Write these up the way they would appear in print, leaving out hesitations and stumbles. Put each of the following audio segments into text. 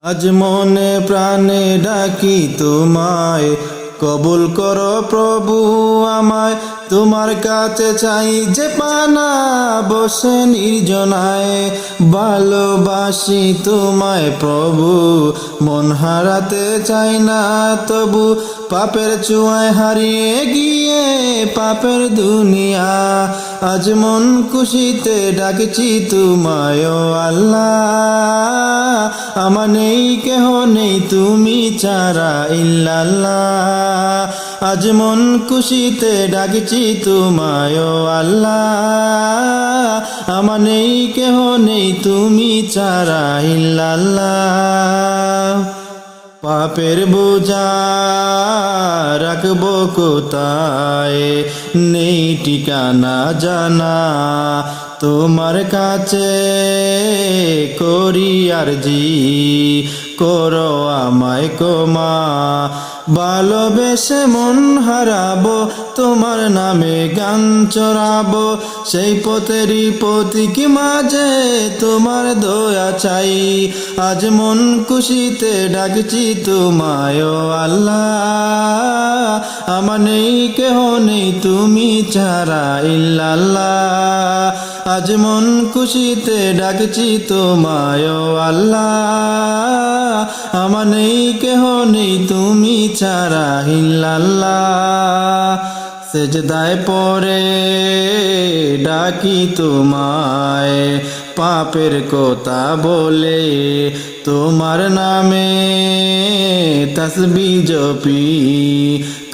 আজ মনে প্রাণে ডাকি তোমায়, কবুল করো প্রভু আমায়। তোমার কাছে চাই যে পানা বসে নির্জনায়, ভালোবাসি তোমায় প্রভু, মন হারাতে চাই না তবু। পাপের চুয়ায় হারিয়ে গিয়ে পাপের দুনিয়া, আজ মন খুশিতে ডাকছি তোমায় ও আল্লাহ। আমার নেই কেহ নেই তুমি ছাড়া ইল্লাল্লাহ, আজ মন খুশিতে ডাকছি তোমায় ও আল্লাহ। আমার নেই কেহ নেই তুমি ছাড়া ইল্লাল্লাহ। পাপের বোঝা রাখবো কোথায়, নেই ঠিকানা জানা, তোমার কাছে করি আরজি, করো আমায় ক্ষমা। ভালোবেসে মন হারাবো, তোমার নামে গান চড়াবো, সেই পথেরই পথিক মাঝে তোমার দয়া চাই। আজ মন খুশিতে ডাকছি তোমায় ও আল্লাহ। আমার নেই কেহ নেই তুমি ছাড়া ইল্লাল্লাহ, আজ মন খুশিতে ডাকছি তোমায় ও আল্লাহ। আমার নেই কেহ নেই তুমি ছাড়া ইল্লাল্লাহ। সেজদায় পড়ে ডাকি তোমায়, পাপের কথা বলে তোমার নামে তাসবিহ জপি,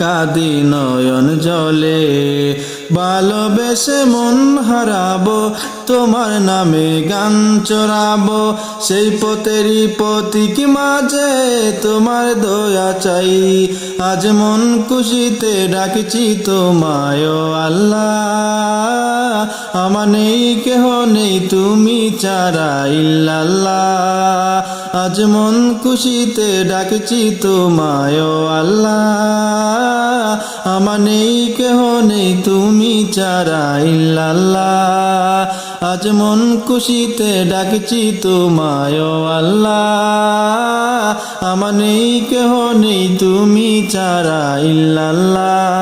কাঁদি নয়ন জলে। ভালোবেসে মন হারাবো, তোমার নামে গান চড়াবো, সেই পথেরই পথিক মাঝে তোমার দয়া চাই। আজ মন খুশিতে ডাকছি তোমায় ও আল্লাহ। আমার নেই কেহ নেই তুমি ছাড়া ইল্লাল্লাহ, আজ মন খুশিতে ডাকছি তোমায় ও আল্লাহ। আমার নেই কেহ নেই তুমি ছাড়া ইল্লাল্লাহ, আজ মন খুশিতে ডাকছি তোমায় ও আল্লাহ। আমার নেই কেহ নেই তুমি ছাড়া ইল্লাল্লাহ।